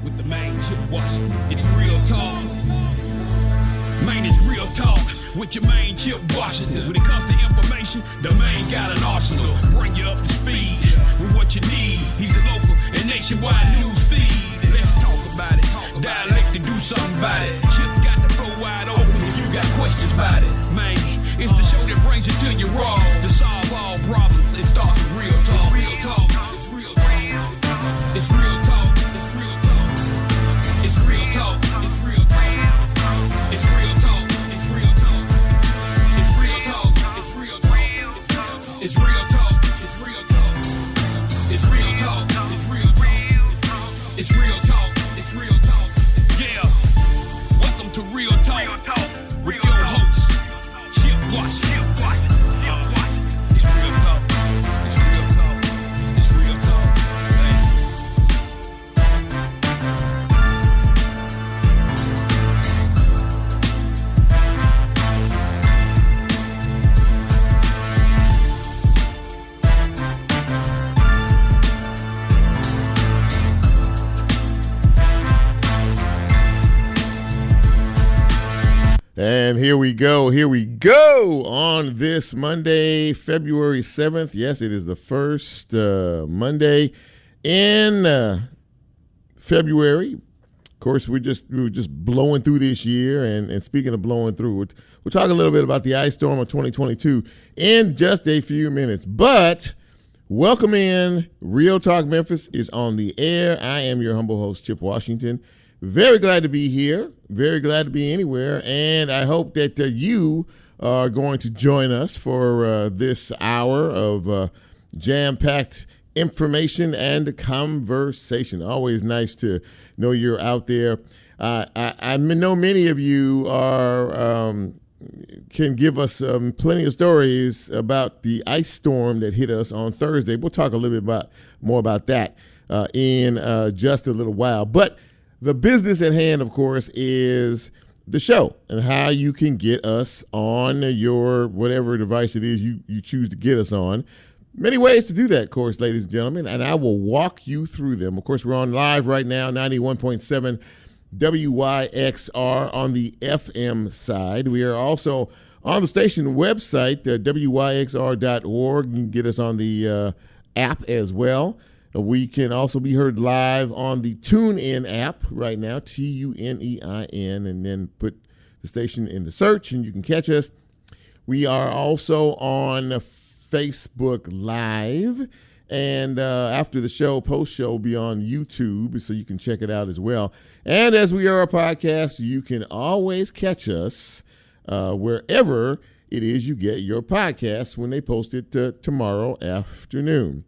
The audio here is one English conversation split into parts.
with the main Chip Washington. It's real talk. Man, it's real talk with your main Chip Washington. When it comes to information, the main got an arsenal. Bring you up to speed with what you need. He's the local and nationwide news feed. Let's talk about it. Dialect to do something about it. Chip got the floor wide open if you got questions about it. Man, it's the show that brings you to your raw. To solve all problems, it starts with real talk. Real talk. It's real talk. It's real talk. It's real talk. It's real talk. It's real talk. It's real talk. It's real talk. It's real talk. It's real talk. It's real talk. It's real talk. It's real talk. It's real talk. It's real talk. Yeah. Welcome to Real Talk with your host, Chip Washington. It's real talk. It's real talk. It's real talk. And here we go on this Monday, February 7th. Yes, it is the first Monday in February. Of course, we were just blowing through this year. And speaking of blowing through, we'll talk a little bit about the ice storm of 2022 in just a few minutes. But welcome in. Real Talk Memphis is on the air. I am your humble host, Chip Washington. Very glad to be here. Very glad to be anywhere. And I hope that you are going to join us for this hour of jam-packed information and conversation. Always nice to know you're out there. I know many of you are can give us plenty of stories about the ice storm that hit us on Thursday. We'll talk a little bit more about that in just a little while. But the business at hand, of course, is the show and how you can get us on your whatever device it is you choose to get us on. Many ways to do that, of course, ladies and gentlemen, and I will walk you through them. Of course, we're on live right now, 91.7 WYXR on the FM side. We are also on the station website, WYXR.org. You can get us on the app as well. We can also be heard live on the TuneIn app right now, TUNEIN, and then put the station in the search and you can catch us. We are also on Facebook Live, and after the show, post-show will be on YouTube, so you can check it out as well. And as we are a podcast, you can always catch us wherever it is you get your podcasts when they post it tomorrow afternoon.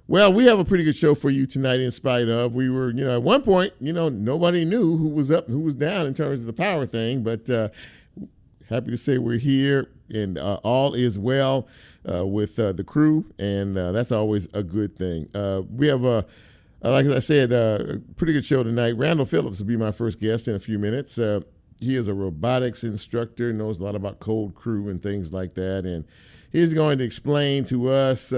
Well, we have a pretty good show for you tonight in spite of. We were, at one point, nobody knew who was up and who was down in terms of the power thing, but happy to say we're here and all is well with the crew, and that's always a good thing. We have, like I said, a pretty good show tonight. Randall Phillips will be my first guest in a few minutes. He is a robotics instructor, knows a lot about cold crew and things like that, and he's going to explain to us,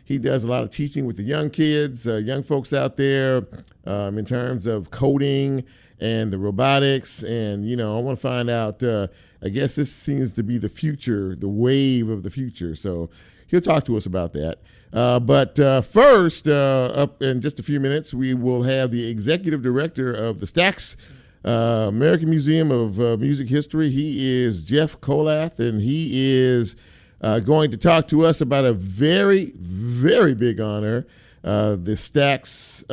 he does a lot of teaching with the young kids, young folks out there in terms of coding and the robotics. And, I want to find out, I guess this seems to be the future, the wave of the future. So he'll talk to us about that. But first, up in just a few minutes, we will have the executive director of the Stax American Museum of Music History. He is Jeff Kollath, and he is going to talk to us about a very, very big honor, the Stax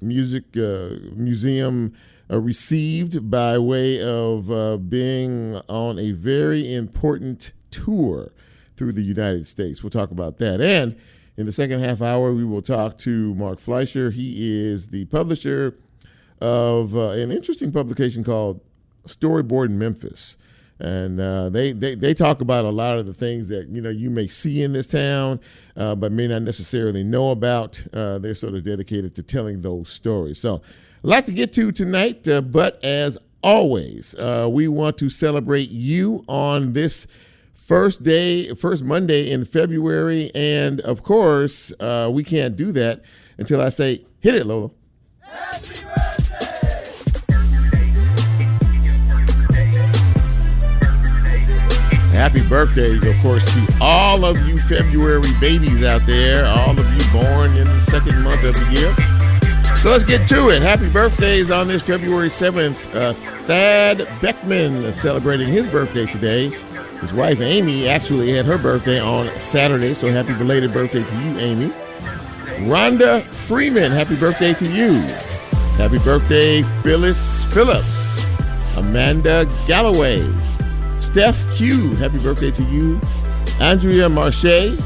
Music Museum received by way of being on a very important tour through the United States. We'll talk about that. And in the second half hour, we will talk to Mark Fleischer. He is the publisher of an interesting publication called Storyboard Memphis. And they talk about a lot of the things that, you may see in this town, but may not necessarily know about. They're sort of dedicated to telling those stories. So a lot to get to tonight, but as always, we want to celebrate you on this first Monday in February. And, of course, we can't do that until I say, hit it, Lola. Happy Happy birthday, of course, to all of you February babies out there, all of you born in the second month of the year. So let's get to it. Happy birthdays on this February 7th. Thad Beckman is celebrating his birthday today. His wife, Amy, actually had her birthday on Saturday, so happy belated birthday to you, Amy. Rhonda Freeman, happy birthday to you. Happy birthday, Phillips. Amanda Galloway. Steph Q, happy birthday to you. Andrea Marche.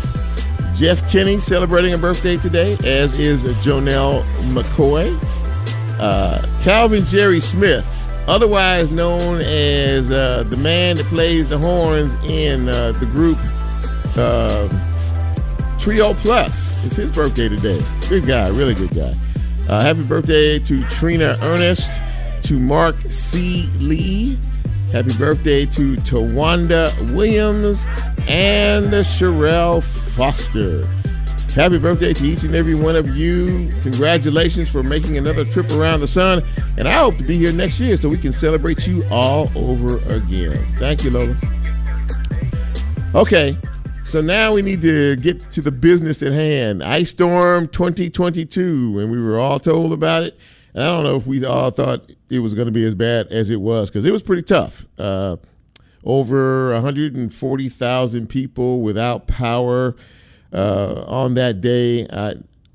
Jeff Kinney celebrating a birthday today, as is Jonelle McCoy. Calvin Jerry Smith, otherwise known as the man that plays the horns in the group Trio Plus. It's his birthday today. Good guy, really good guy. Happy birthday to Trina Ernest, to Mark C. Lee. Happy birthday to Tawanda Williams and Sherelle Foster. Happy birthday to each and every one of you. Congratulations for making another trip around the sun. And I hope to be here next year so we can celebrate you all over again. Thank you, Lola. Okay, so now we need to get to the business at hand. Ice Storm 2022, and we were all told about it. And I don't know if we all thought it was going to be as bad as it was, because it was pretty tough. Over 140,000 people without power on that day.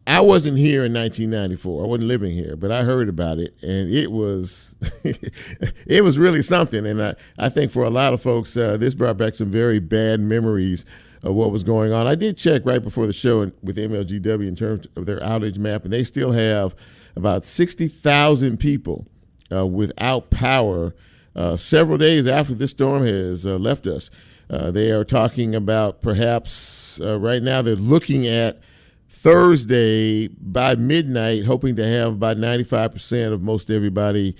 I wasn't here in 1994. I wasn't living here, but I heard about it, and it was it was really something. And I think for a lot of folks, this brought back some very bad memories of what was going on. I did check right before the show with MLGW in terms of their outage map, and they still have about 60,000 people without power several days after this storm has left us. They are talking about perhaps right now they're looking at Thursday by midnight, hoping to have about 95% of most everybody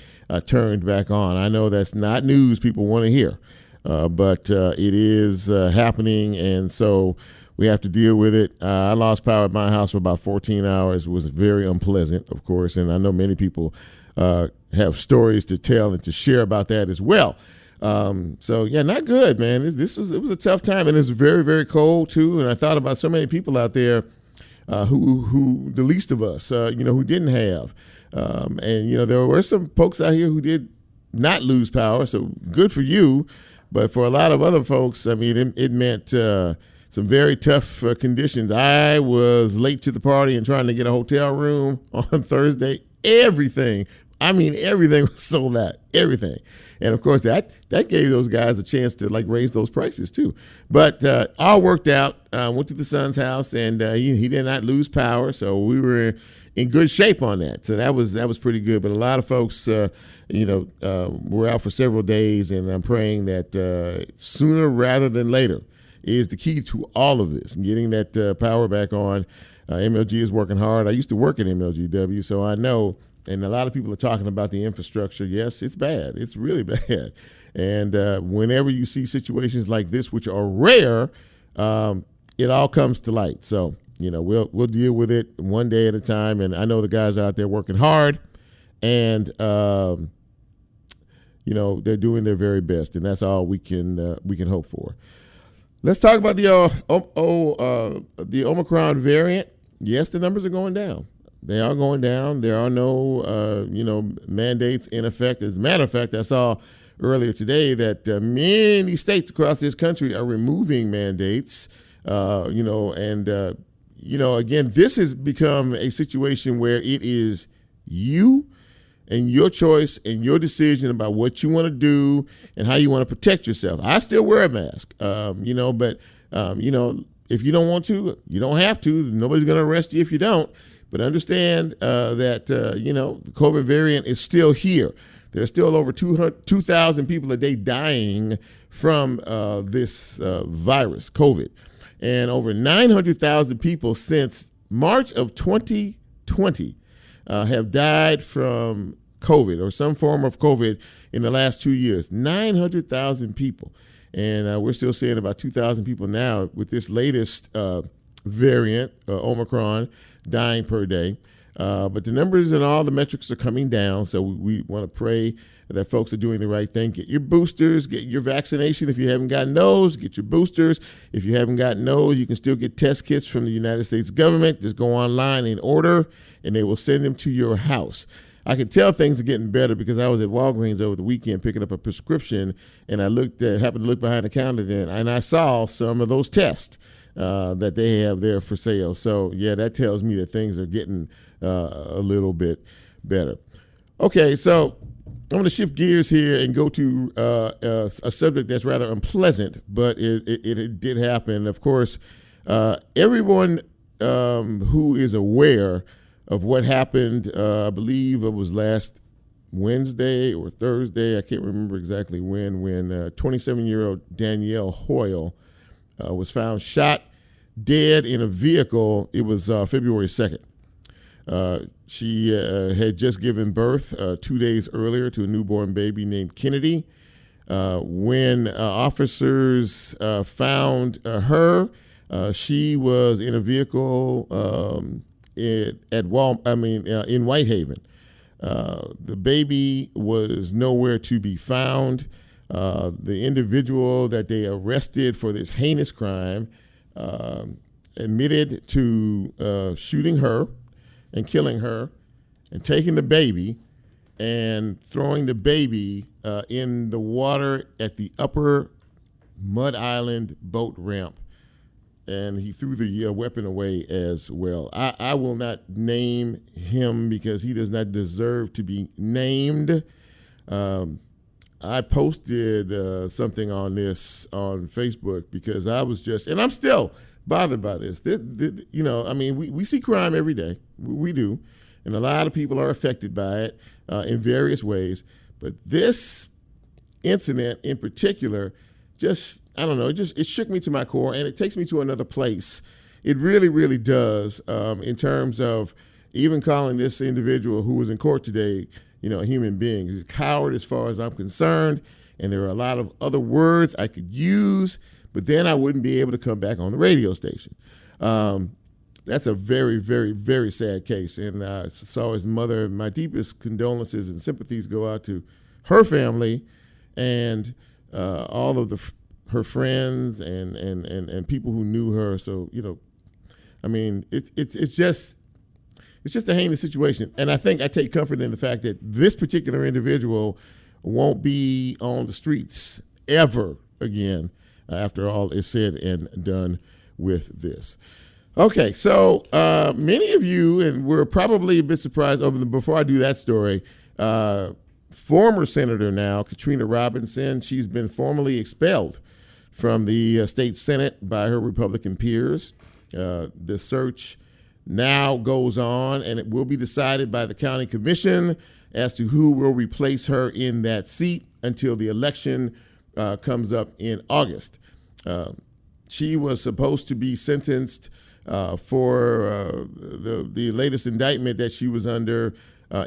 turned back on. I know that's not news people want to hear, but it is happening, and so we have to deal with it. I lost power at my house for about 14 hours. It was very unpleasant, of course, and I know many people have stories to tell and to share about that as well. So, yeah, not good, man. It was a tough time, and it was very, very cold, too, and I thought about so many people out there who the least of us, who didn't have. And, there were some folks out here who did not lose power, so good for you. But for a lot of other folks, I mean, it meant some very tough conditions. I was late to the party and trying to get a hotel room on Thursday. Everything was sold out, everything. And, of course, that gave those guys a chance to, raise those prices, too. But all worked out. Went to the son's house, and he did not lose power, so we were in good shape on that. So that was pretty good. But a lot of folks, were out for several days, and I'm praying that sooner rather than later is the key to all of this, and getting that power back on. MLG is working hard. I used to work at MLGW, so I know, and a lot of people are talking about the infrastructure. Yes, it's bad. It's really bad. And whenever you see situations like this, which are rare, it all comes to light. So, we'll deal with it one day at a time. And I know the guys are out there working hard, and, they're doing their very best. And that's all we can hope for. Let's talk about the Omicron variant. Yes, the numbers are going down. They are going down. There are no, mandates in effect. As a matter of fact, I saw earlier today that many states across this country are removing mandates. Again, this has become a situation where it is you and your choice and your decision about what you want to do and how you want to protect yourself. I still wear a mask, but if you don't want to, you don't have to. Nobody's going to arrest you if you don't. But understand that, the COVID variant is still here. There's still over 2,000 people a day dying from this virus, COVID. And over 900,000 people since March of 2020 have died from COVID or some form of COVID in the last 2 years. 900,000 people. And we're still seeing about 2,000 people now with this latest variant, Omicron, dying per day. But the numbers and all the metrics are coming down, so we want to pray that folks are doing the right thing. Get your boosters, get your vaccination. If you haven't gotten those, get your boosters. If you haven't gotten those, you can still get test kits from the United States government. Just go online and order, and they will send them to your house. I can tell things are getting better because I was at Walgreens over the weekend picking up a prescription, and I happened to look behind the counter then, and I saw some of those tests that they have there for sale. So, yeah, that tells me that things are getting a little bit better. Okay, so I'm going to shift gears here and go to a subject that's rather unpleasant, but it did happen. Of course, everyone who is aware of what happened, I believe it was last Wednesday or Thursday, I can't remember exactly when 27-year-old Danielle Hoyle was found shot dead in a vehicle. It was February 2nd. She had just given birth 2 days earlier to a newborn baby named Kennedy. When officers found her, she was in a vehicle in Whitehaven. The baby was nowhere to be found. The individual that they arrested for this heinous crime admitted to shooting her and killing her and taking the baby and throwing the baby in the water at the upper Mud Island boat ramp. And he threw the weapon away as well. I will not name him because he does not deserve to be named. I posted something on this on Facebook because I was and I'm still bothered by this. We see crime every day. We do. And a lot of people are affected by it in various ways. But this incident in particular it shook me to my core, and it takes me to another place. It really, really does, in terms of even calling this individual who was in court today, a human being. He's a coward as far as I'm concerned, and there are a lot of other words I could use, but then I wouldn't be able to come back on the radio station. That's a very, very, very sad case, and I saw his mother. My deepest condolences and sympathies go out to her family and all of her friends and people who knew her. So, it's just a heinous situation. And I think I take comfort in the fact that this particular individual won't be on the streets ever again after all is said and done with this. Okay, so many of you, and we're probably a bit surprised before I do that story, former Senator now, Katrina Robinson, she's been formally expelled from the state Senate by her Republican peers. The search now goes on, and it will be decided by the county commission as to who will replace her in that seat until the election comes up in August. She was supposed to be sentenced for the latest indictment that she was under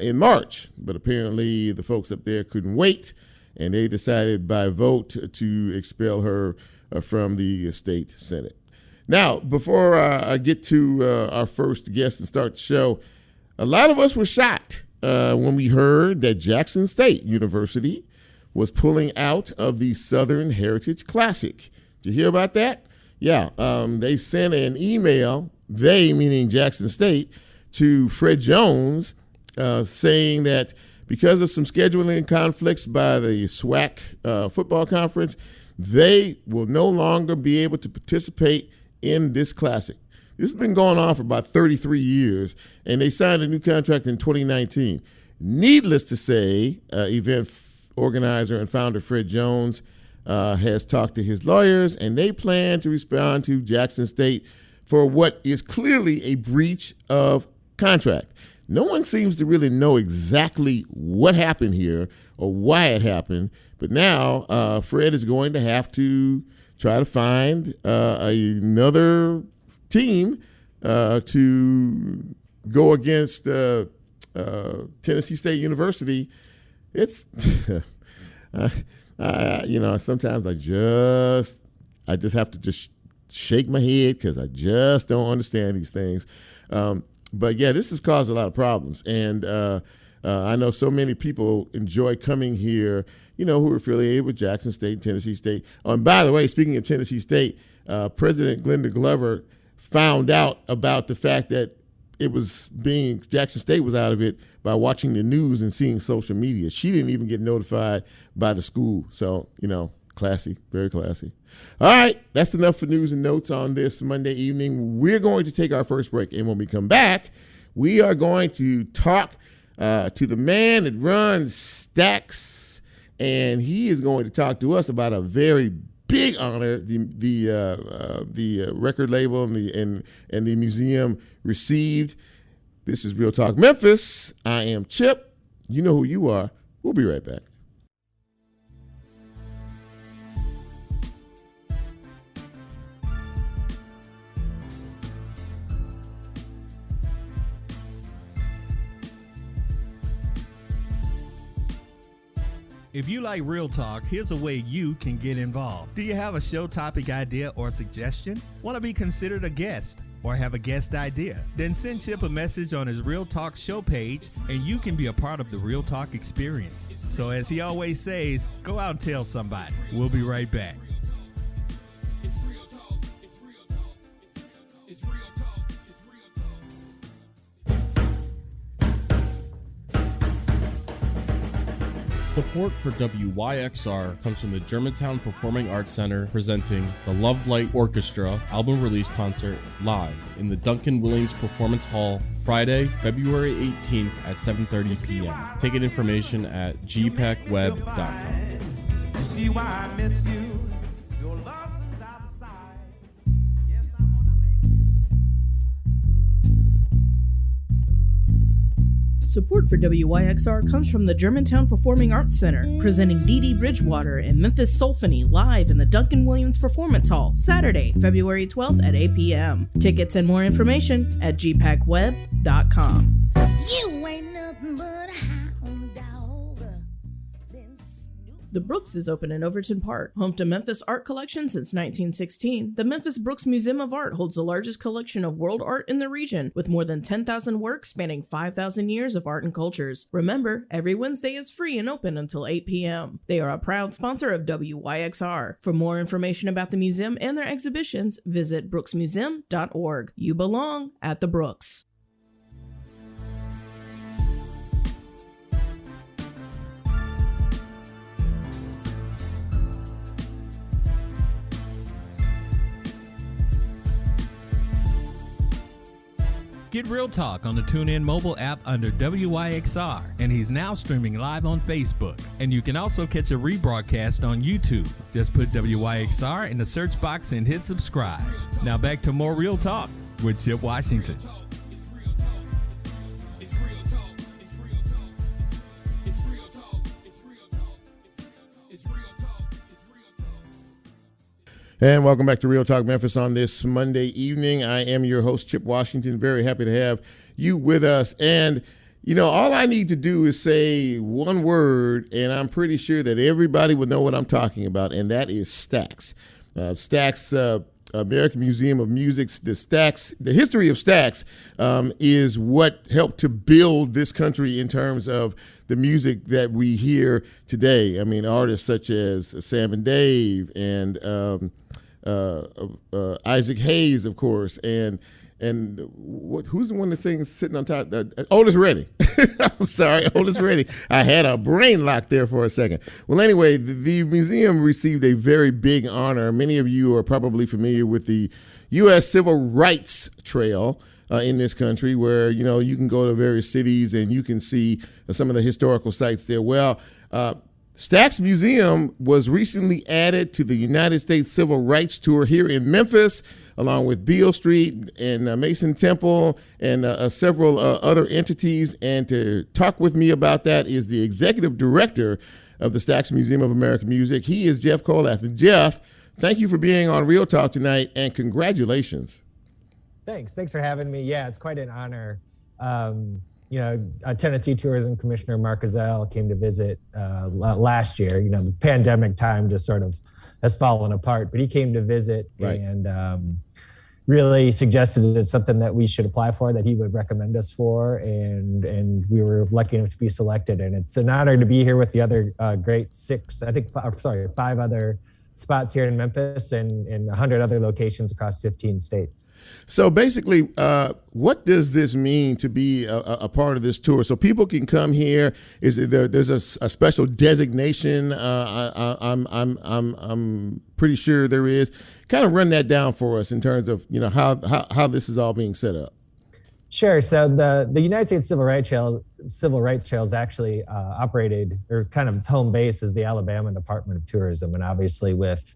in March, but apparently the folks up there couldn't wait, and they decided by vote to expel her from the state Senate. Now, before I get to our first guest and start the show, a lot of us were shocked when we heard that Jackson State University was pulling out of the Southern Heritage Classic. Did you hear about that? Yeah, they sent an email, they meaning Jackson State, to Fred Jones saying that because of some scheduling conflicts by the SWAC football conference, they will no longer be able to participate in this classic. This has been going on for about 33 years, and they signed a new contract in 2019. Needless to say, event organizer and founder Fred Jones has talked to his lawyers, and they plan to respond to Jackson State for what is clearly a breach of contract. No one seems to really know exactly what happened here or why it happened, but now Fred is going to have to try to find another team to go against Tennessee State University. It's sometimes I just have to just shake my head because I just don't understand these things. But yeah, this has caused a lot of problems, and I know so many people enjoy coming here, who are affiliated with Jackson State and Tennessee State. Oh, and by the way, speaking of Tennessee State, President Glenda Glover found out about the fact that Jackson State was out of it by watching the news and seeing social media. She didn't even get notified by the school. So, classy, very classy. All right, that's enough for news and notes on this Monday evening. We're going to take our first break, and when we come back, we are going to talk to the man that runs Stax, and he is going to talk to us about a very big honor the record label and the museum received. This is Real Talk Memphis. I am Chip. You know who you are. We'll be right back. If you like Real Talk, here's a way you can get involved. Do you have a show topic idea or suggestion? Want to be considered a guest or have a guest idea? Then send Chip a message on his Real Talk show page and you can be a part of the Real Talk experience. So as he always says, go out and tell somebody. We'll be right back. Support for WYXR comes from the Germantown Performing Arts Center presenting the Love Light Orchestra album release concert live in the Duncan Williams Performance Hall Friday, February 18th at 7:30 p.m. Ticket information at gpacweb.com. You see why I miss you? Your love is outside. Yes, I wanna Support for WYXR comes from the Germantown Performing Arts Center, presenting Dee Dee Bridgewater and Memphis Symphony live in the Duncan Williams Performance Hall, Saturday, February 12th at 8 p.m. Tickets and more information at gpacweb.com. You ain't nothing but a hound dog. The Brooks is open in Overton Park. Home to Memphis art collection since 1916, the Memphis Brooks Museum of Art holds the largest collection of world art in the region, with more than 10,000 works spanning 5,000 years of art and cultures. Remember, every Wednesday is free and open until 8 p.m. They are a proud sponsor of WYXR. For more information about the museum and their exhibitions, visit brooksmuseum.org. You belong at the Brooks. Get Real Talk on the TuneIn mobile app under WYXR, and he's now streaming live on Facebook. And you can also catch a rebroadcast on YouTube. Just put WYXR in the search box and hit subscribe. Now back to more Real Talk with Chip Washington. And welcome back to Real Talk Memphis on this Monday evening. I am your host, Chip Washington. Very happy to have you with us. And, all I need to do is say one word, and I'm pretty sure that everybody will know what I'm talking about, and that is Stax. Stax, American Museum of Music, the history of Stax is what helped to build this country in terms of the music that we hear today. I mean, artists such as Sam and Dave and Isaac Hayes, of course, and who's the one that sings sitting on top? Otis Redding. I'm sorry, Otis Redding. I had a brain lock there for a second. Well, anyway, the museum received a very big honor. Many of you are probably familiar with the U.S. Civil Rights Trail in this country, where you can go to various cities and you can see some of the historical sites there. Well, Stax Museum was recently added to the United States Civil Rights Tour here in Memphis, along with Beale Street and Mason Temple and several other entities. And to talk with me about that is the executive director of the Stax Museum of American Music. He is Jeff Kollath. And Jeff, thank you for being on Real Talk tonight, and congratulations. Thanks for having me. Yeah, it's quite an honor. Tennessee Tourism Commissioner Mark Ezell came to visit last year. The pandemic time just sort of has fallen apart, but he came to visit. Right. And really suggested it's something that we should apply for, that he would recommend us for, and we were lucky enough to be selected. And it's an honor to be here with the other great five other spots here in Memphis and 100 other locations across 15 states. So basically, what does this mean to be a part of this tour? So people can come here. Is there's a special designation? I'm pretty sure there is. Kind of run that down for us in terms of how this is all being set up. Sure. So the United States Civil Rights Trails actually operated, or kind of its home base is the Alabama Department of Tourism, and obviously with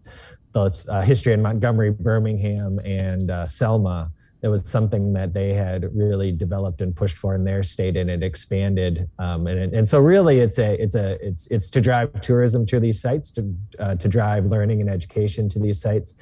the history in Montgomery, Birmingham, and Selma, it was something that they had really developed and pushed for in their state, and it expanded. And so really, it's to drive tourism to these sites, to drive learning and education to these sites.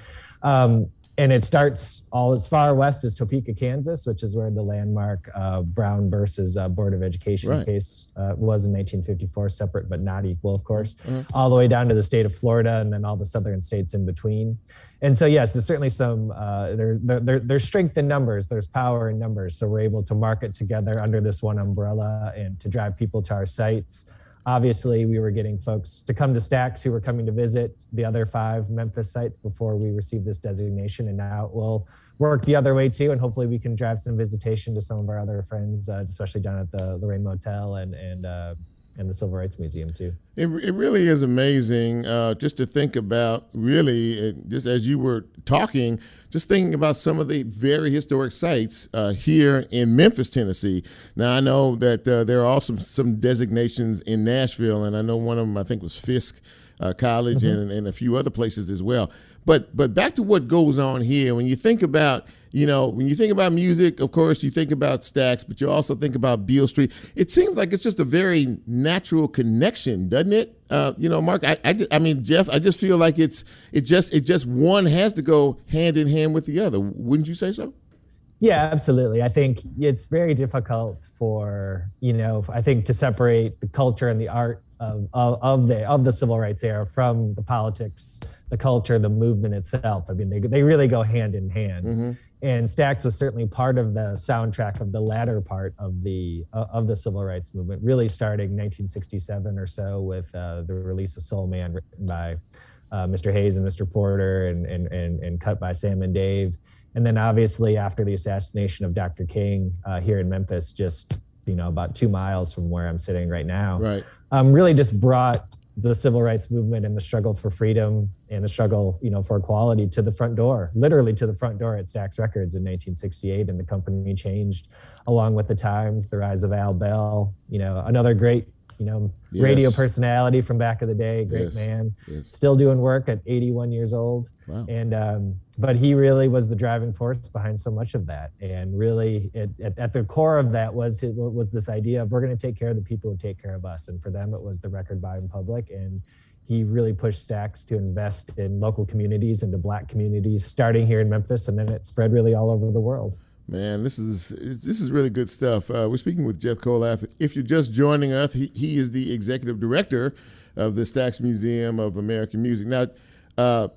And it starts all as far west as Topeka, Kansas, which is where the landmark Brown versus Board of Education case was in 1954, separate but not equal, of course, all the way down to the state of Florida and then all the southern states in between. And so, yes, there's certainly some, there's strength in numbers, there's power in numbers. So we're able to market together under this one umbrella and to drive people to our sites. Obviously, we were getting folks to come to Stax who were coming to visit the other 5 Memphis sites before we received this designation. And now it will work the other way too. And hopefully we can drive some visitation to some of our other friends, especially down at the Lorraine Motel and the Civil Rights Museum too. It really is amazing just to think about, really, just as you were talking, just thinking about some of the very historic sites here in Memphis, Tennessee. Now, I know that there are also some designations in Nashville, and I know one of them, I think, was Fisk College and a few other places as well. But back to what goes on here, when you think about, when you think about music, of course, you think about Stax, but you also think about Beale Street. It seems like it's just a very natural connection, doesn't it? Mark, I mean, Jeff, I just feel like it just one has to go hand in hand with the other. Wouldn't you say so? Yeah, absolutely. I think it's very difficult for, I think to separate the culture and the art of the civil rights era from the politics, the culture, the movement itself. I mean, they really go hand in hand. And Stax was certainly part of the soundtrack of the latter part of the civil rights movement, really starting 1967 or so with the release of Soul Man, written by Mr. Hayes and Mr. Porter and cut by Sam and Dave. And then obviously after the assassination of Dr. King here in Memphis, just about 2 miles from where I'm sitting right now, really just brought the civil rights movement and the struggle for freedom and the struggle, for equality to the front door, literally to the front door at Stax Records in 1968. And the company changed along with the times, the rise of Al Bell, another great, radio personality from back of the day, great man, still doing work at 81 years old. Wow. And, but he really was the driving force behind so much of that. And really at the core of that was this idea of we're going to take care of the people who take care of us. And for them, it was the record buying public. And he really pushed Stax to invest in local communities and to Black communities, starting here in Memphis, and then it spread really all over the world. Man, this is really good stuff. We're speaking with Jeff Kollath. If you're just joining us, he is the executive director of the Stax Museum of American Music. Now,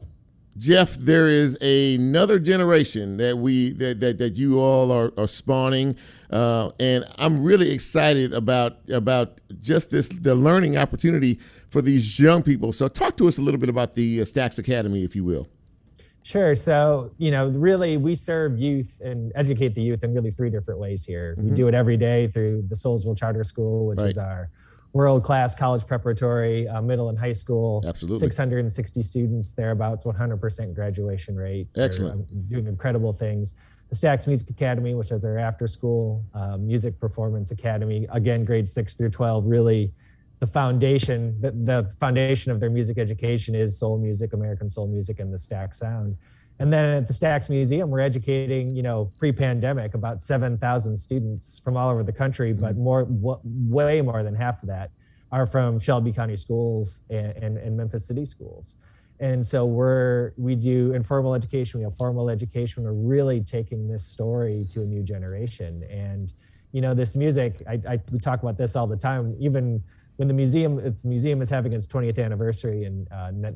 Jeff, there is another generation that you all are spawning, and I'm really excited about just the learning opportunity for these young people. So, talk to us a little bit about the Stax Academy, if you will. Sure. So, really we serve youth and educate the youth in really 3 different ways here. We do it every day through the Soulsville Charter School, which is our world-class college preparatory, middle and high school. Absolutely. 660 students, thereabouts, 100% graduation rate. Excellent. They're doing incredible things. The Stax Music Academy, which is our after-school music performance academy, again, grades 6 through 12, really the foundation of their music education is soul music, American soul music, and the Stax sound. And then at the Stax Museum, we're educating, pre-pandemic, about 7,000 students from all over the country, but way more than half of that are from Shelby County schools and Memphis City schools. And so we do informal education, we have formal education. We're really taking this story to a new generation. And, this music, we talk about this all the time, even when the museum is having its 20th anniversary in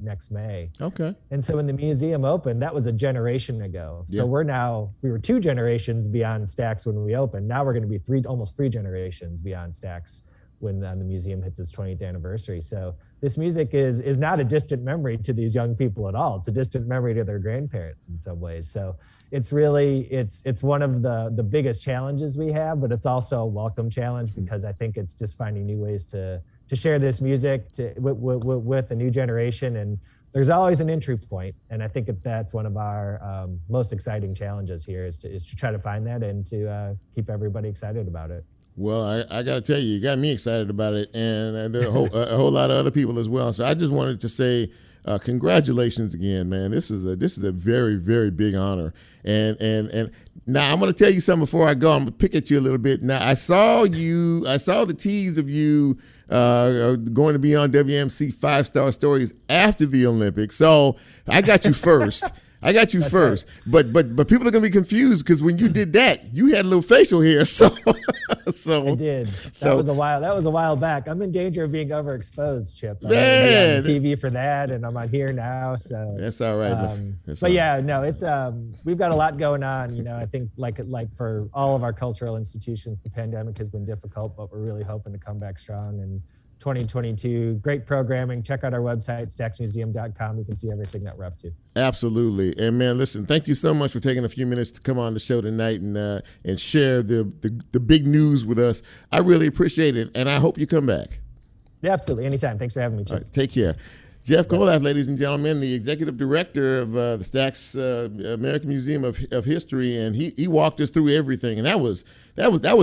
next May. Okay. And so when the museum opened, that was a generation ago. So we were 2 generations beyond Stax when we opened. Now we're going to be almost 3 generations beyond Stax when the museum hits its 20th anniversary. So this music is not a distant memory to these young people at all. It's a distant memory to their grandparents in some ways. So it's really, it's one of the biggest challenges we have, but it's also a welcome challenge because I think it's just finding new ways to share this music with a new generation. And there's always an entry point. And I think that's one of our most exciting challenges here is to try to find that and to keep everybody excited about it. Well, I got to tell you got me excited about it, and there are a whole lot of other people as well. So I just wanted to say congratulations again, man. This is a very, very big honor. And now I'm going to tell you something before I go. I'm going to pick at you a little bit. Now I saw the tease of you going to be on WMC 5-Star Stories after the Olympics. So I got you first. That's first, right. But people are gonna be confused because when you did that, you had a little facial hair. So I did. That was a while back. I'm in danger of being overexposed, Chip. I'm man, on TV for that, and I'm on here now. So that's all right. It's we've got a lot going on. You know, I think like for all of our cultural institutions, the pandemic has been difficult, but we're really hoping to come back strong and. 2022, great programming. Check out our website, staxmuseum.com. You can see everything that we're up to. Absolutely. And man, listen, thank you so much for taking a few minutes to come on the show tonight and share the big news with us. I really appreciate it, and I hope you come back. Yeah, absolutely. Anytime. Thanks for having me, Chip. All right, take care. Jeff Kollath, ladies and gentlemen, the executive director of the Stax American Museum of History, and he walked us through everything, and that was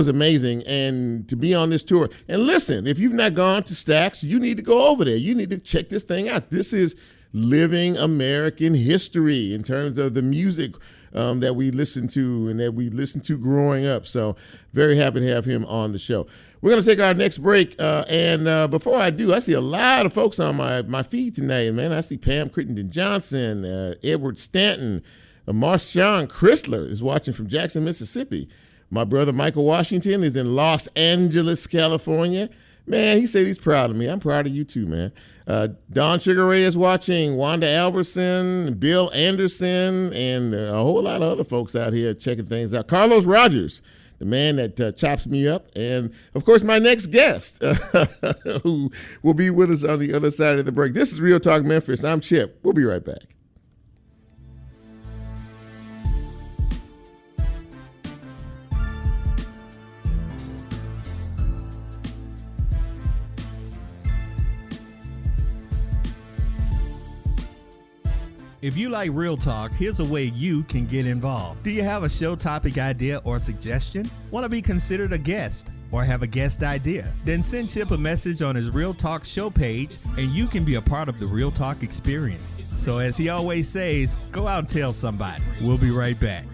amazing. And to be on this tour, and listen, if you've not gone to Stax, you need to go over there. You need to check this thing out. This is living American history in terms of the music that we listen to and that we listened to growing up. So very happy to have him on the show. We're going to take our next break, and before I do, I see a lot of folks on my feed tonight, man. I see Pam Crittenden-Johnson, Edward Stanton, Marshawn Chrysler is watching from Jackson, Mississippi. My brother Michael Washington is in Los Angeles, California. Man, he said he's proud of me. I'm proud of you too, man. Don Sugar Ray is watching, Wanda Alberson, Bill Anderson, and a whole lot of other folks out here checking things out. Carlos Rogers, the man that chops me up, and of course my next guest who will be with us on the other side of the break. This is Real Talk Memphis. I'm Chip. We'll be right back. If you like Real Talk, here's a way you can get involved. Do you have a show topic idea or suggestion? Want to be considered a guest or have a guest idea? Then send Chip a message on his Real Talk show page and you can be a part of the Real Talk experience. So as he always says, go out and tell somebody. We'll be right back.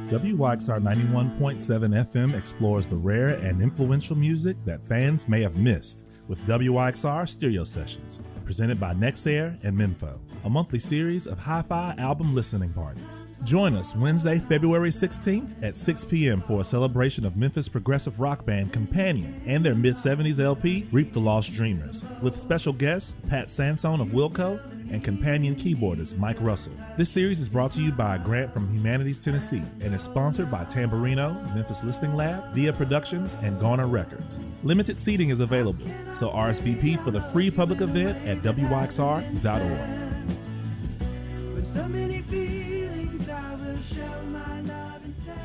WYXR 91.7 FM explores the rare and influential music that fans may have missed with WYXR Stereo Sessions, presented by NextAir and Menfo, a monthly series of hi-fi album listening parties. Join us Wednesday, February 16th at 6 p.m. for a celebration of Memphis progressive rock band Companion and their mid-70s LP, Reap the Lost Dreamers, with special guests Pat Sansone of Wilco and Companion keyboardist Mike Russell. This series is brought to you by a grant from Humanities Tennessee and is sponsored by Tamburino, Memphis Listening Lab, Via Productions, and Garner Records. Limited seating is available, so RSVP for the free public event at WYXR.org. With so many feelings, I will show my love instead.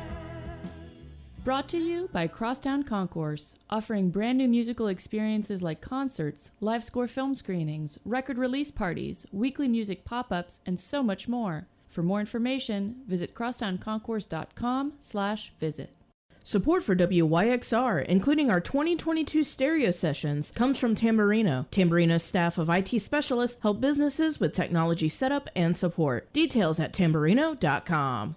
Brought to you by Crosstown Concourse, offering brand new musical experiences like concerts, live score film screenings, record release parties, weekly music pop-ups, and so much more. For more information, visit crosstownconcourse.com/visit. Support for WYXR, including our 2022 stereo sessions, comes from Tamburino. Tamburino's staff of IT specialists help businesses with technology setup and support. Details at tamburino.com.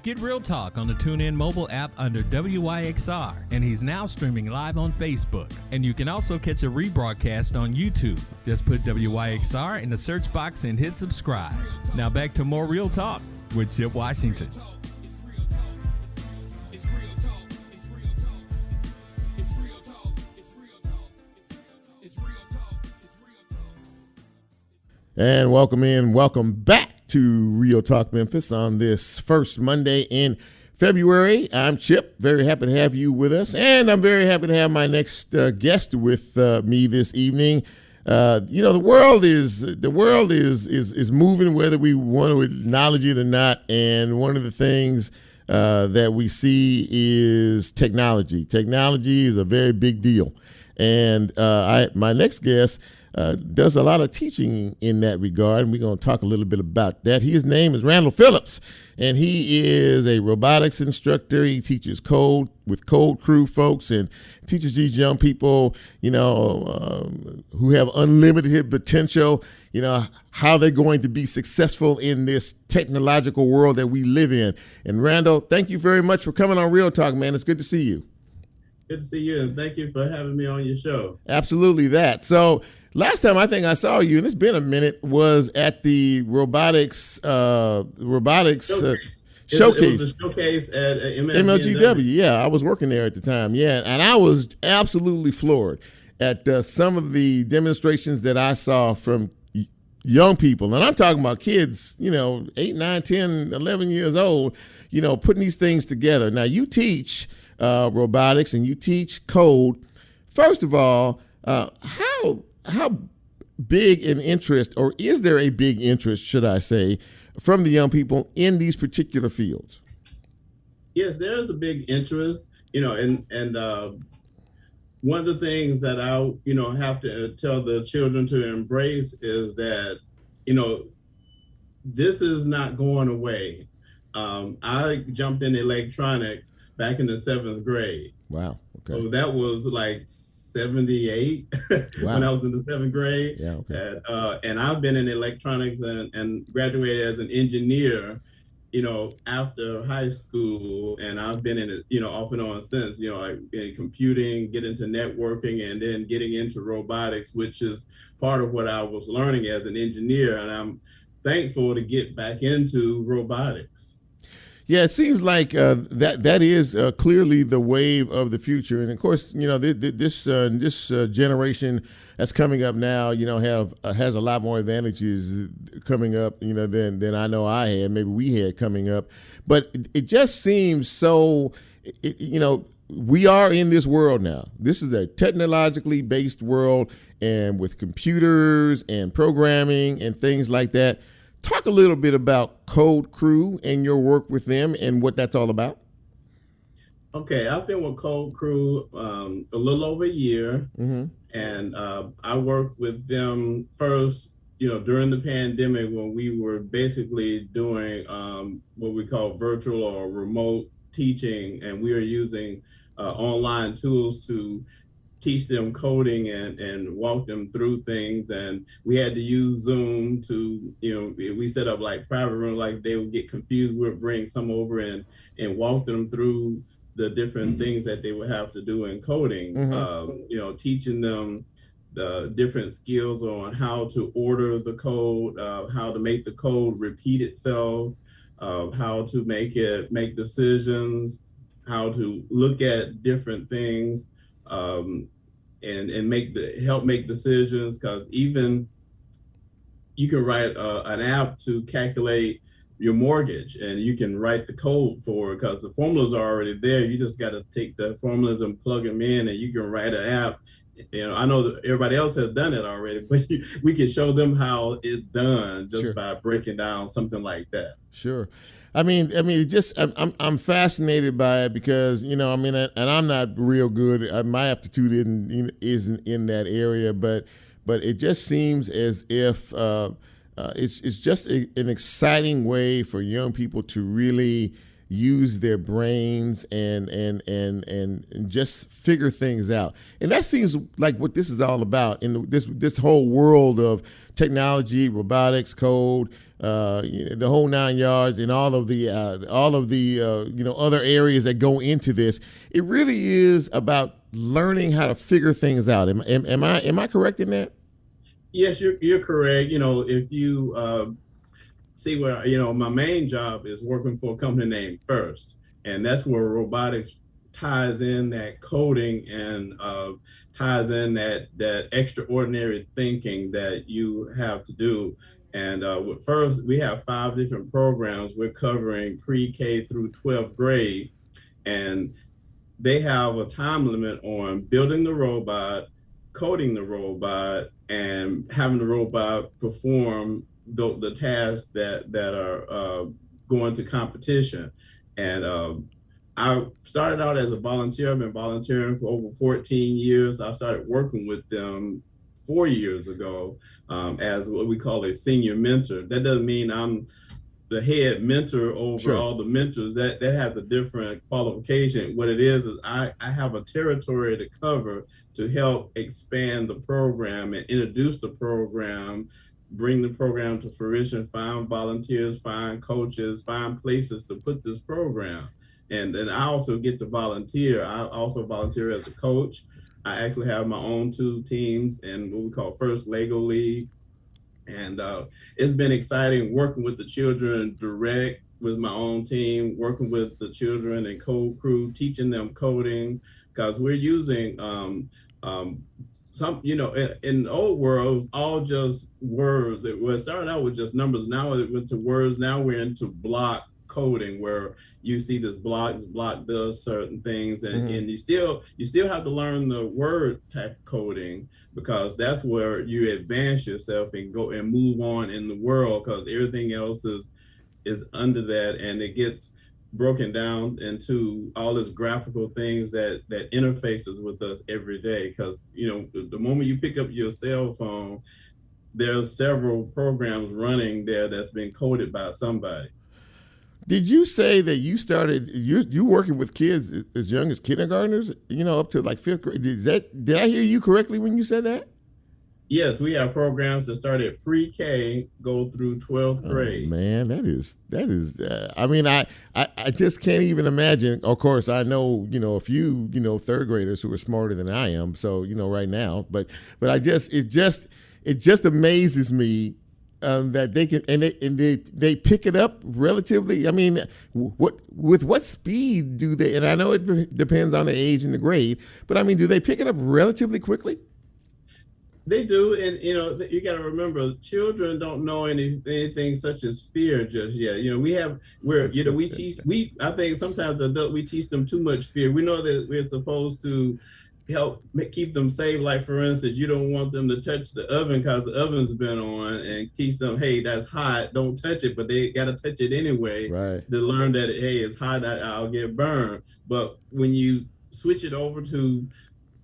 Get Real Talk on the TuneIn mobile app under WYXR, and he's now streaming live on Facebook. And you can also catch a rebroadcast on YouTube. Just put WYXR in the search box and hit subscribe. Now back to more Real Talk with Chip Washington. And welcome back to Real Talk Memphis on this first Monday in February. I'm Chip, very happy to have you with us, and I'm very happy to have my next guest with me this evening. The world is moving, whether we want to acknowledge it or not, and one of the things that we see is technology. Technology is a very big deal, and my next guest does a lot of teaching in that regard, and we're going to talk a little bit about that. His name is Randall Phillips, and he is a robotics instructor. He teaches code with Code Crew folks and teaches these young people, who have unlimited potential, how they're going to be successful in this technological world that we live in. And Randall, thank you very much for coming on Real Talk, man. It's good to see you. Good to see you, and thank you for having me on your show. Absolutely that. So last time I think I saw you, and it's been a minute, was at the robotics showcase. It was a showcase at MLGW. Yeah, I was working there at the time. Yeah, and I was absolutely floored at some of the demonstrations that I saw from young people. And I'm talking about kids, 8, 9, 10, 11 years old, putting these things together. Now, you teach robotics and you teach code. First of all, how big an interest, or is there a big interest, should I say, from the young people in these particular fields? Yes, there is a big interest, and one of the things that I, have to tell the children to embrace is that, this is not going away. I jumped in electronics back in the 7th grade. Wow. Okay. So that was like 78 when I was in the 7th grade. Yeah. Okay. And I've been in electronics and graduated as an engineer, after high school, and I've been in it, off and on since, like in computing, get into networking, and then getting into robotics, which is part of what I was learning as an engineer. And I'm thankful to get back into robotics. Yeah, it seems like that is clearly the wave of the future, and of course, this generation that's coming up now, has a lot more advantages coming up, than I know I had, maybe we had coming up, but it just seems so, we are in this world now. This is a technologically based world, and with computers and programming and things like that. Talk a little bit about Code Crew and your work with them and what that's all about. Okay, I've been with Code Crew a little over a year, and I worked with them first, during the pandemic when we were basically doing what we call virtual or remote teaching, and we were using online tools to teach them coding and walk them through things. And we had to use Zoom to, we set up like private rooms, like they would get confused. We'd bring some over and walk them through the different things that they would have to do in coding, teaching them the different skills on how to order the code, how to make the code repeat itself, how to make decisions, how to look at different things, and help make decisions, because even you can write an app to calculate your mortgage, and you can write the code for it because the formulas are already there. You just got to take the formulas and plug them in, and you can write an app. I know that everybody else has done it already, but we can show them how it's done just by breaking down something like that. Sure. I mean, I'm fascinated by it because, and I'm not real good. My aptitude isn't in that area, but it just seems as if it's just an exciting way for young people to really use their brains and just figure things out. And that seems like what this is all about in this whole world of technology, robotics, code, the whole 9 yards, and all of the other areas that go into this. It really is about learning how to figure things out. Am I correct in that? Yes, you're correct. If you see where, my main job is working for a company named First, and that's where robotics ties in that coding and ties in that extraordinary thinking that you have to do. And with First, we have 5 different programs. We're covering pre-K through 12th grade, and they have a time limit on building the robot, coding the robot, and having the robot perform the tasks that are going to competition. And I started out as a volunteer. I've been volunteering for over 14 years. I started working with them 4 years ago as what we call a senior mentor. That doesn't mean I'm the head mentor over all the mentors. That has a different qualification. What it is I have a territory to cover to help expand the program and introduce the program, bring the program to fruition, find volunteers, find coaches, find places to put this program. And then I also get to volunteer. I also volunteer as a coach. I actually have my own 2 teams in what we call First Lego League. And it's been exciting working with the children direct with my own team, working with the children and code crew, teaching them coding, because we're using some, in the old world, all just words. It started out with just numbers. Now it went to words. Now we're into block coding, where you see this block does certain things, and you still have to learn the word type coding, because that's where you advance yourself and go and move on in the world, because everything else is under that, and it gets broken down into all this graphical things that interfaces with us every day. Because the moment you pick up your cell phone, there's several programs running there that's been coded by somebody. Did you say that you started you working with kids as young as kindergartners, up to like 5th grade? Did I hear you correctly when you said that? Yes, we have programs that start at pre-K, go through 12th grade. Man, that is. I mean, I just can't even imagine. Of course, I know a few 3rd graders who are smarter than I am. So right now, but it just amazes me that they can and they pick it up relatively. I mean, with what speed do they? And I know it depends on the age and the grade, but I mean, do they pick it up relatively quickly? They do, and you got to remember, children don't know anything such as fear just yet. I think sometimes we teach them too much fear. We know that we're supposed to help keep them safe. Like, for instance, you don't want them to touch the oven because the oven's been on, and teach them, hey, that's hot, don't touch it, but they got to touch it anyway, right? To learn that, hey, it's hot, I'll get burned. But when you switch it over to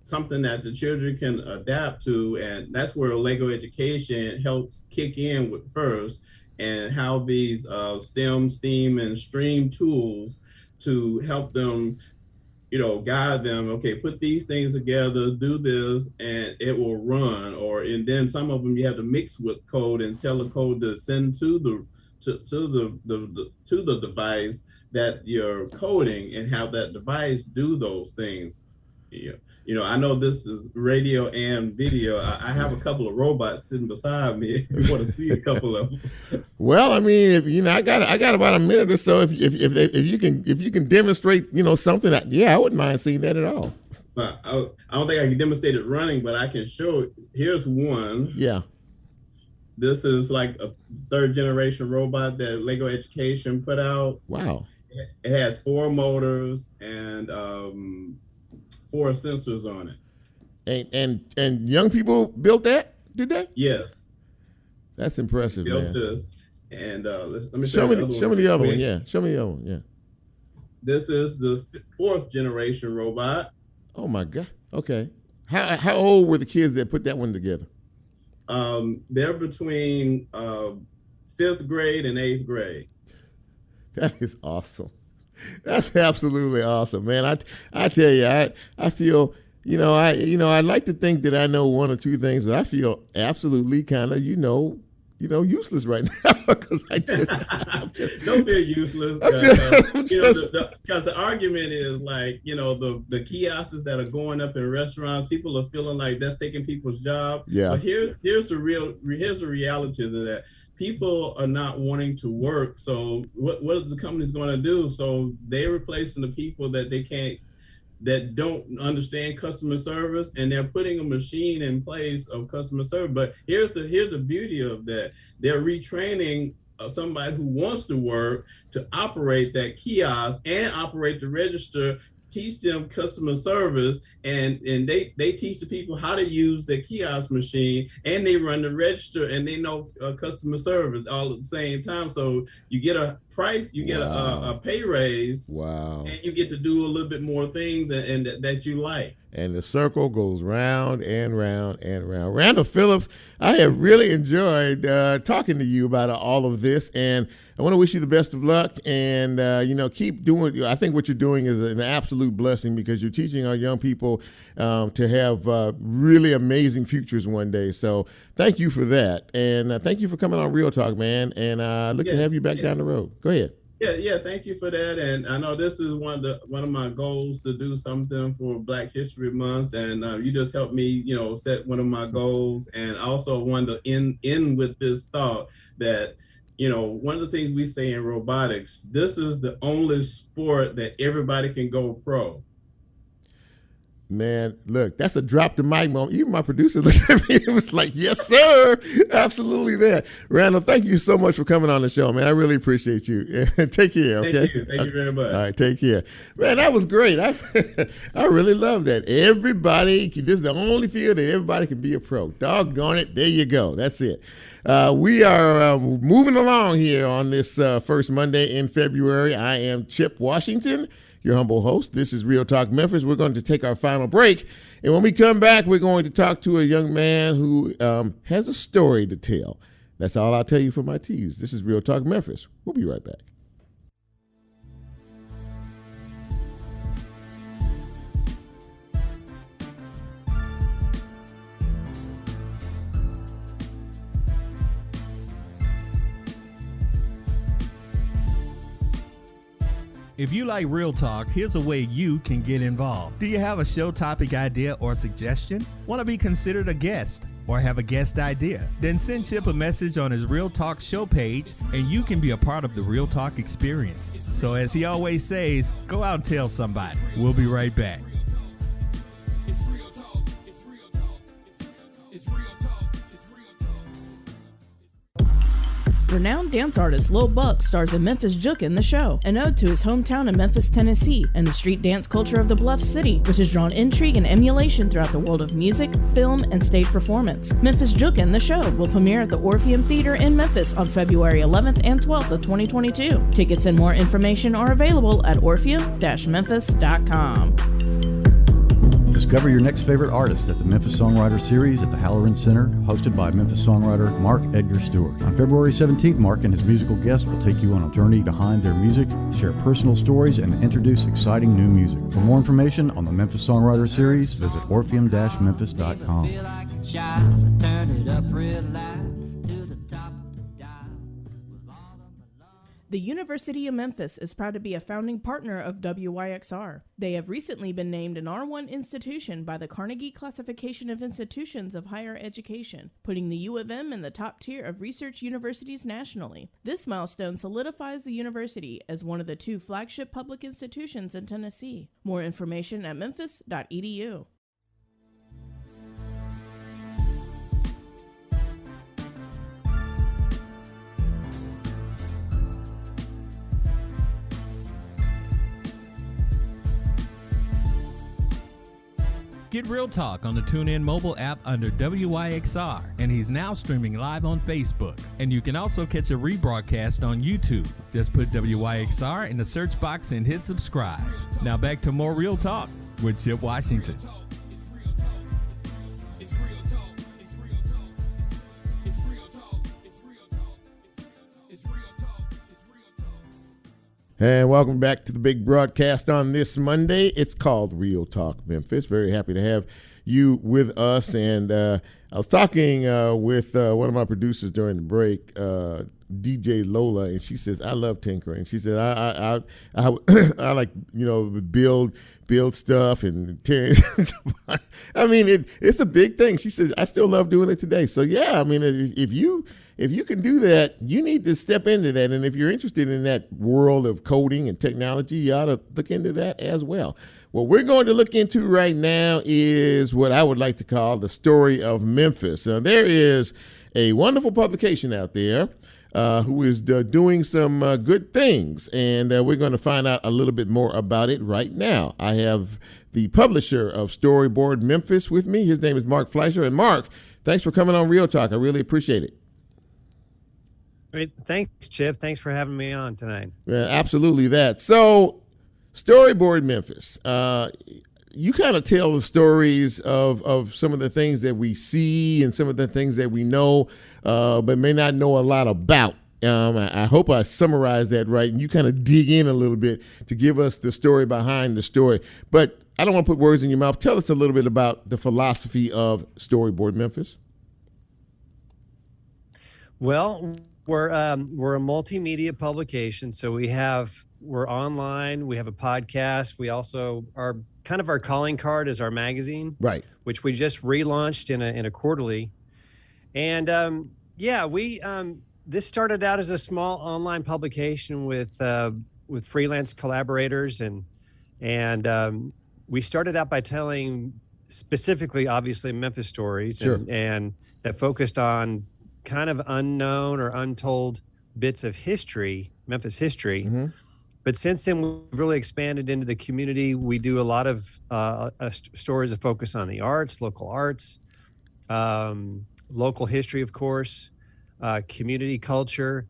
something that the children can adapt to, and that's where Lego education helps kick in with First, and how these STEM, STEAM, and STREAM tools to help them, guide them. Okay, put these things together, do this, and it will run. And then some of them you have to mix with code and tell the code to send to the device that you're coding, and have that device do those things. I know this is radio and video. I have a couple of robots sitting beside me. If you want to see a couple of them. Well, I mean, if I got about a minute or so. If you can demonstrate, something. I wouldn't mind seeing that at all. I don't think I can demonstrate it running, but I can show. Here's one. Yeah. This is like a 3rd generation robot that Lego Education put out. Wow. It has 4 motors and 4 sensors on it. And young people built that, did they? Yes. That's impressive, built man. This. And let me show me the other one. Yeah. Show me the other one. Yeah. This is the 4th generation robot. Oh my God. Okay. How old were the kids that put that one together? They're between 5th grade and 8th grade. That is awesome. That's absolutely awesome, man. I tell you, I feel, I like to think that I know one or two things, but I feel absolutely kind of, useless right now because I'm just don't feel useless. Because the argument is like, the kiosks that are going up in restaurants, people are feeling like that's taking people's job. Yeah. But here's the reality to that. People are not wanting to work. So what is the company's going to do? So they're replacing the people that don't understand customer service, and they're putting a machine in place of customer service. But here's the beauty of that. They're retraining somebody who wants to work to operate that kiosk and operate the register, teach them customer service, and they teach the people how to use the kiosk machine, and they run the register, and they know customer service all at the same time. So you get a price, you get a pay raise, and you get to do a little bit more things and that you like. And the circle goes round and round and round. Randall Phillips, I have really enjoyed talking to you about all of this, and I want to wish you the best of luck, and keep doing. I think what you're doing is an absolute blessing because you're teaching our young people to have really amazing futures one day. So thank you for that, and thank you for coming on Real Talk, man. And look to have you back down the road. Go ahead. Yeah. Thank you for that. And I know this is one of my goals to do something for Black History Month, and you just helped me, set one of my goals, and also wanted to end with this thought that, one of the things we say in robotics, this is the only sport that everybody can go pro. Man, look, that's a drop the mic moment. Even my producer looked at me and was like, yes, sir. Absolutely that. Randall, thank you so much for coming on the show, man. I really appreciate you. Take care, okay? Thank you very much. All right, take care. Man, that was great. I really love that. Everybody, this is the only field that everybody can be a pro. Doggone it. There you go. That's it. We are moving along here on this first Monday in February. I am Chip Washington, your humble host. This is Real Talk Memphis. We're going to take our final break. And when we come back, we're going to talk to a young man who has a story to tell. That's all I'll tell you for my tease. This is Real Talk Memphis. We'll be right back. If you like Real Talk, here's a way you can get involved. Do you have a show topic idea or suggestion? Want to be considered a guest or have a guest idea? Then send Chip a message on his Real Talk show page and you can be a part of the Real Talk experience. So as he always says, go out and tell somebody. We'll be right back. Renowned dance artist Lil Buck stars in Memphis Jookin' the Show, an ode to his hometown in Memphis, Tennessee, and the street dance culture of the Bluff City, which has drawn intrigue and emulation throughout the world of music, film, and stage performance. Memphis Jookin' the Show will premiere at the Orpheum Theater in Memphis on February 11th and 12th of 2022. Tickets and more information are available at orpheum-memphis.com. Discover your next favorite artist at the Memphis Songwriter Series at the Halloran Center, hosted by Memphis songwriter Mark Edgar Stewart. On February 17th, Mark and his musical guests will take you on a journey behind their music, share personal stories, and introduce exciting new music. For more information on the Memphis Songwriter Series, visit orpheum-memphis.com. The University of Memphis is proud to be a founding partner of WYXR. They have recently been named an R1 institution by the Carnegie Classification of Institutions of Higher Education, putting the U of M in the top tier of research universities nationally. This milestone solidifies the university as one of the 2 flagship public institutions in Tennessee. More information at memphis.edu. Get Real Talk on the TuneIn mobile app under WYXR, and he's now streaming live on Facebook. And you can also catch a rebroadcast on YouTube. Just put WYXR in the search box and hit subscribe. Now back to more Real Talk with Chip Washington. And welcome back to the big broadcast on this Monday. It's called Real Talk Memphis. Very happy to have you with us. And I was talking with one of my producers during the break, DJ Lola, and she says, I love tinkering. She said, I like, build stuff and tear. I mean, it's a big thing. She says, I still love doing it today. So yeah, I mean, if you can do that, you need to step into that. And if you're interested in that world of coding and technology, you ought to look into that as well. What we're going to look into right now is what I would like to call the story of Memphis. Now, there is a wonderful publication out there who is doing some good things, and we're going to find out a little bit more about it right now. I have the publisher of Storyboard Memphis with me. His name is Mark Fleischer. And Mark, thanks for coming on Real Talk. I really appreciate it. Great. Thanks, Chip. Thanks for having me on tonight. Yeah, absolutely that. So, Storyboard Memphis, you kind of tell the stories of some of the things that we see and some of the things that we know, but may not know a lot about. I hope I summarized that right, and you kind of dig in a little bit to give us the story behind the story. But I don't want to put words in your mouth. Tell us a little bit about the philosophy of Storyboard Memphis. Well, we're a multimedia publication, so we're online. We have a podcast. We also our calling card is our magazine, right? Which we just relaunched in a quarterly. And this started out as a small online publication with freelance collaborators, and we started out by telling specifically, obviously, Memphis stories, sure. and that focused on kind of unknown or untold bits of history, Memphis history. Mm-hmm. But since then, we've really expanded into the community. We do a lot of stories that focus on the arts, local history, of course, community culture.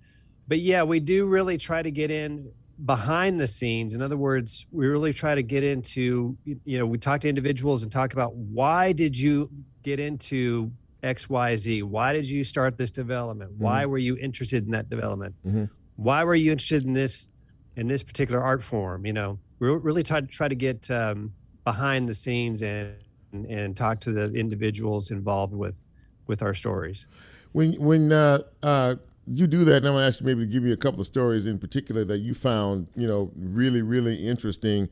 But yeah, we do really try to get in behind the scenes. In other words, we really try to get into, we talk to individuals and talk about, why did you get into XYZ? Why did you start this development? Mm-hmm. Why were you interested in that development? Mm-hmm. Why were you interested in this particular art form? We really try to get behind the scenes and talk to the individuals involved with our stories. When you do that, and I'm going to ask you maybe to give you a couple of stories in particular that you found, really, really interesting.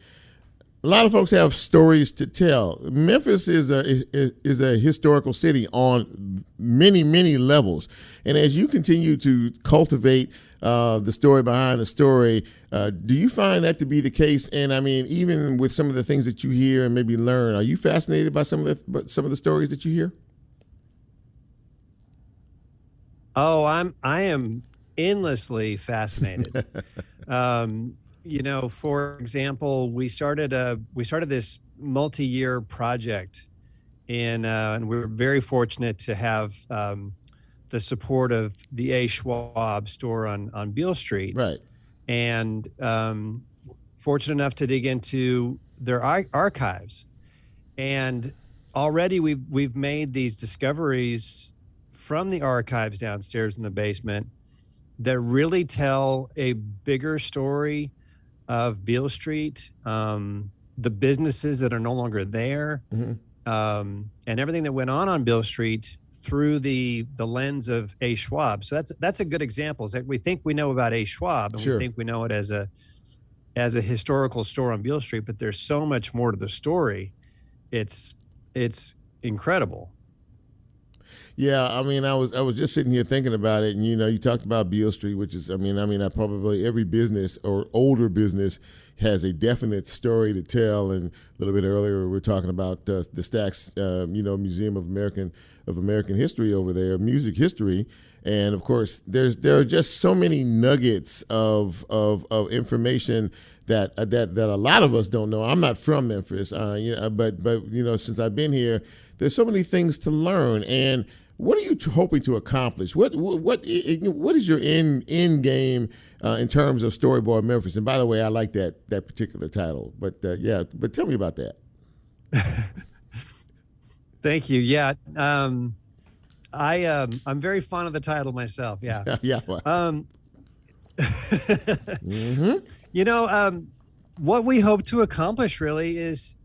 A lot of folks have stories to tell. Memphis is a historical city on many, many levels. And as you continue to cultivate the story behind the story, do you find that to be the case? And I mean, even with some of the things that you hear and maybe learn, are you fascinated by some of the stories that you hear? Oh, I am endlessly fascinated. For example, we started this multi-year project, and we're very fortunate to have the support of the A. Schwab store on Beale Street, right? And fortunate enough to dig into their archives, and already we've made these discoveries from the archives downstairs in the basement that really tell a bigger story of Beale Street, the businesses that are no longer there, mm-hmm. And everything that went on Beale Street through the lens of A. Schwab. So that's a good example. Is that we think we know about A. Schwab, and sure. we think we know it as a historical store on Beale Street, but there's so much more to the story. It's incredible. Yeah, I mean, I was just sitting here thinking about it, and you talked about Beale Street, which is, I probably every business or older business has a definite story to tell. And a little bit earlier, we were talking about the Stax, Museum of American History over there, music history, and of course, there are just so many nuggets of information that a lot of us don't know. I'm not from Memphis, but since I've been here, there's so many things to learn. And what are you hoping to accomplish? What is your end game in terms of Storyboard Memphis? And by the way, I like that particular title. But but tell me about that. Thank you. Yeah, I'm very fond of the title myself. Yeah. Yeah. Mm-hmm. What we hope to accomplish really is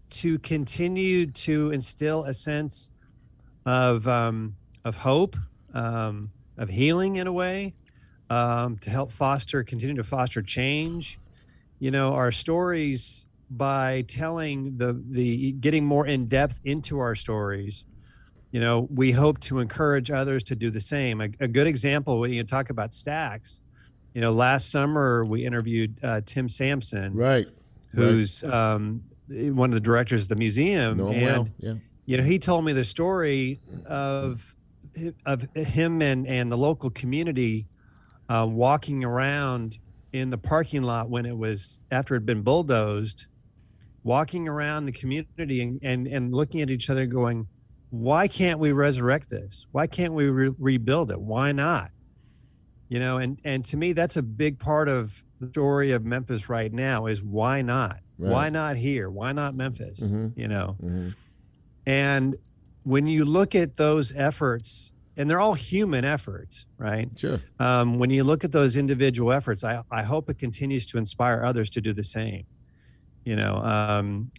to continue to instill a sense of hope, of healing in a way, to help continue to foster change. Our stories, by telling the getting more in depth into our stories, we hope to encourage others to do the same. A good example, when you talk about Stax, last summer we interviewed Tim Sampson, right, who's one of the directors of the museum, he told me the story of him and the local community walking around in the parking lot when it was after it had been bulldozed, walking around the community and looking at each other going, why can't we resurrect this? Why can't we rebuild it? Why not? And to me, that's a big part of the story of Memphis right now is why not? Right. Why not here? Why not Memphis? And when you look at those efforts, and they're all human efforts, right? Sure. When you look at those individual efforts, I hope it continues to inspire others to do the same.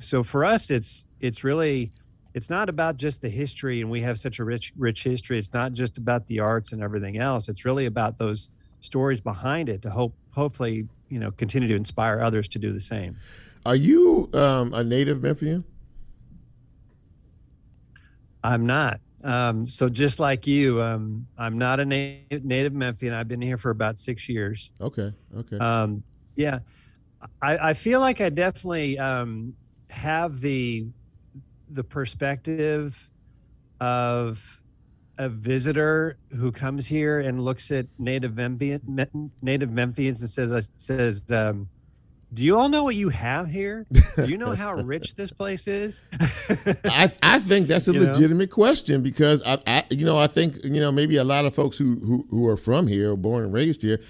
So for us, it's really, it's not about just the history, and we have such a rich history. It's not just about the arts and everything else. It's really about those stories behind it to hopefully, continue to inspire others to do the same. Are you a native Memphian? I'm not. So just like you, I'm not a native Memphian. I've been here for about 6 years. Okay. Yeah. I feel like I definitely have the perspective of a visitor who comes here and looks at native Memphians and says, do you all know what you have here? Do you know how rich this place is? I think that's a legitimate question, because I think maybe a lot of folks who are from here, or born and raised here,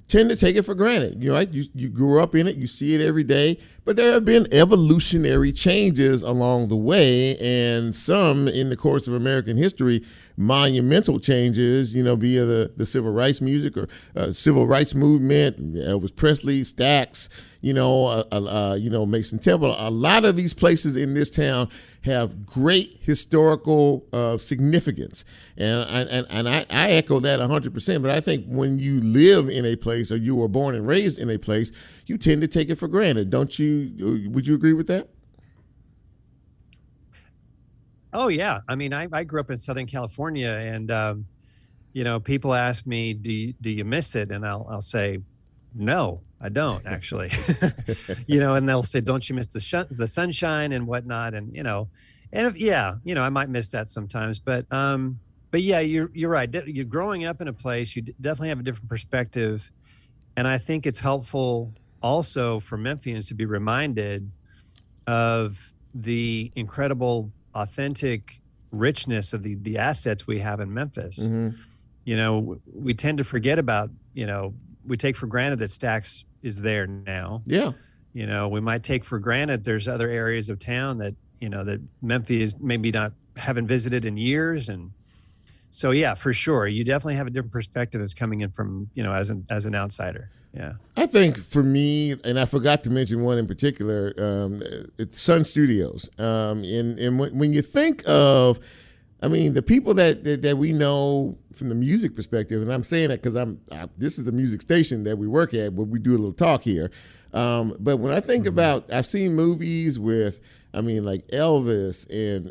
tend to take it for granted. You grew up in it, you see it every day, but there have been evolutionary changes along the way, and some in the course of American history, monumental changes, via the civil rights music or civil rights movement. Elvis Presley, Stax, Mason Temple. A lot of these places in this town have great historical significance, and I echo that 100%. But I think when you live in a place, or you were born and raised in a place, you tend to take it for granted, don't you? Would you agree with that? Oh yeah, I mean, I grew up in Southern California, and people ask me, do you miss it? And I'll say, no, I don't actually. And they'll say, don't you miss the sunshine and whatnot? And I might miss that sometimes, but yeah, you're right. You're growing up in a place, you definitely have a different perspective, and I think it's helpful also for Memphians to be reminded of the incredible, authentic richness of the assets we have in Memphis. Mm-hmm. We tend to forget about, we take for granted that Stax is there now. Yeah. We might take for granted there's other areas of town that, that Memphis maybe haven't visited in years. And so, yeah, for sure. You definitely have a different perspective that's coming in from, as an outsider. Yeah. I think for me, and I forgot to mention one in particular, it's Sun Studios. And when you think of, the people that we know from the music perspective, and I'm saying that because this is a music station that we work at, where we do a little talk here. But when I think about, I've seen movies with, like Elvis and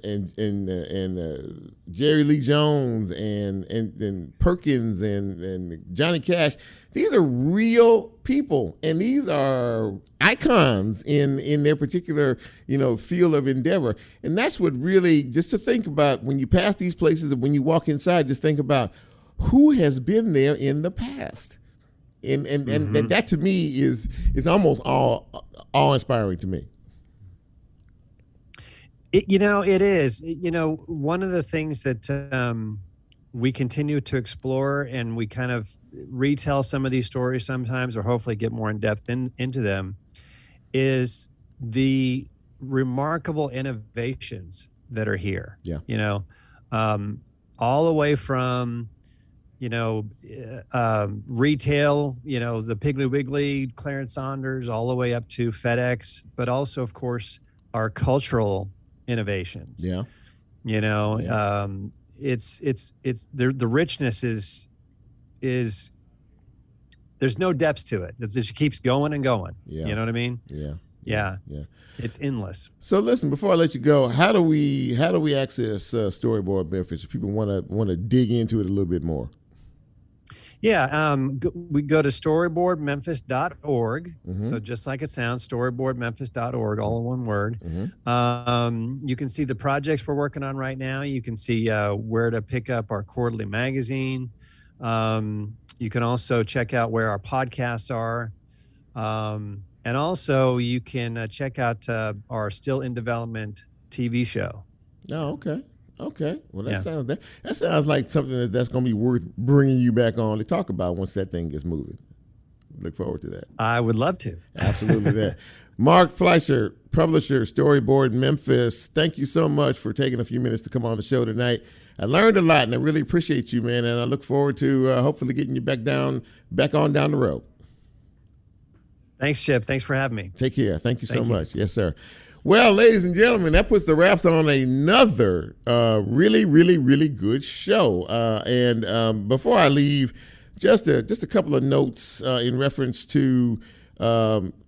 Jerry Lee Jones and Perkins and Johnny Cash. These are real people, and these are icons in their particular, field of endeavor. And that's what really, just to think about when you pass these places and when you walk inside, just think about who has been there in the past. And that to me is almost awe-inspiring to me. It is. One of the things that we continue to explore, and we kind of retell some of these stories sometimes, or hopefully get more in depth into them, is the remarkable innovations that are here. Yeah. All the way from retail, the Piggly Wiggly, Clarence Saunders, all the way up to FedEx, but also, of course, our cultural innovations. Yeah. It's the richness is there's no depths to it. It just keeps going and going. Yeah. You know what I mean? Yeah. It's endless. So listen, before I let you go, how do we access Storyboard Memphis if people want to dig into it a little bit more? Yeah, we go to storyboardmemphis.org. Mm-hmm. So just like it sounds, storyboardmemphis.org, all in one word. Mm-hmm. You can see the projects we're working on right now. You can see where to pick up our quarterly magazine. You can also check out where our podcasts are. And also you can check out our still in development TV show. Oh, okay. Okay. Well, that sounds like something that's going to be worth bringing you back on to talk about once that thing gets moving. Look forward to that. I would love to. Absolutely. That. Mark Fleischer, publisher, Storyboard Memphis. Thank you so much for taking a few minutes to come on the show tonight. I learned a lot, and I really appreciate you, man. And I look forward to hopefully getting you back on down the road. Thanks, Chip. Thanks for having me. Take care. Thank you so much. Yes, sir. Well, ladies and gentlemen, that puts the wraps on another really, really, really good show. And before I leave, just a couple of notes in reference to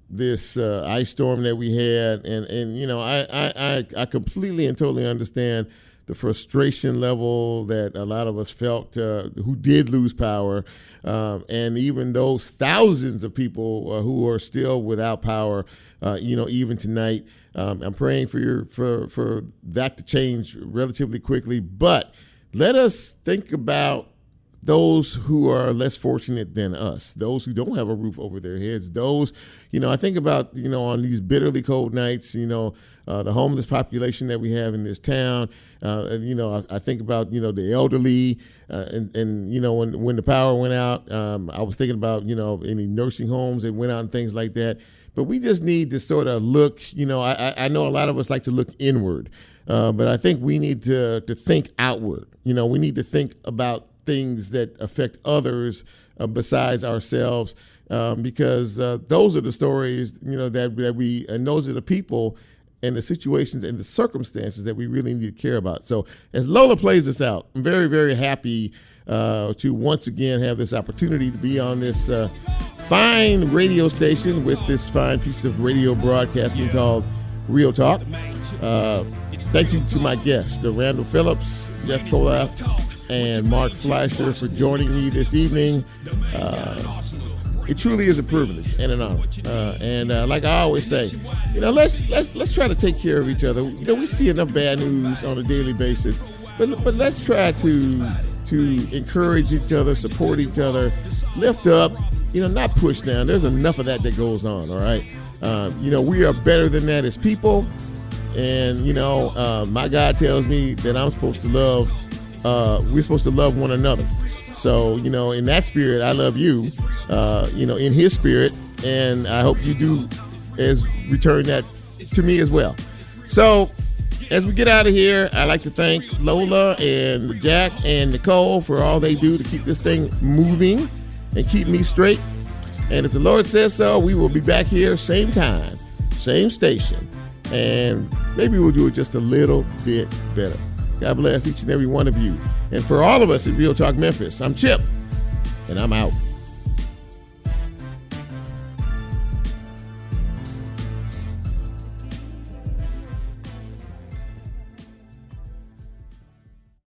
this ice storm that we had. And I completely and totally understand the frustration level that a lot of us felt who did lose power, and even those thousands of people who are still without power, even tonight. I'm praying for that to change relatively quickly. But let us think about those who are less fortunate than us, those who don't have a roof over their heads, those, I think about, on these bitterly cold nights, the homeless population that we have in this town. I think about, the elderly, and when the power went out, I was thinking about, any nursing homes that went out and things like that. But we just need to sort of look, I know a lot of us like to look inward, but I think we need to think outward. We need to think about things that affect others besides ourselves, because those are the stories, that we, and those are the people and the situations and the circumstances that we really need to care about. So as Lola plays this out, I'm very, very happy to once again have this opportunity to be on this fine radio station with this fine piece of radio broadcasting called Real Talk. Thank you to my guests, Randall Phillips, Jeff Kollath, and Mark Fleischer for joining me this evening. It truly is a privilege and an honor. And like I always say, let's try to take care of each other. We see enough bad news on a daily basis, but let's try to encourage each other, support each other, lift up, not push down. There's enough of that goes on. All right. We are better than that as people. And, my God tells me that I'm supposed to love, we're supposed to love one another. So, in that spirit, I love you, in his spirit, and I hope you do return that to me as well. So, as we get out of here, I'd like to thank Lola and Jack and Nicole for all they do to keep this thing moving and keep me straight. And if the Lord says so, we will be back here, same time, same station, and maybe we'll do it just a little bit better. God bless each and every one of you. And for all of us at Real Talk Memphis, I'm Chip, and I'm out.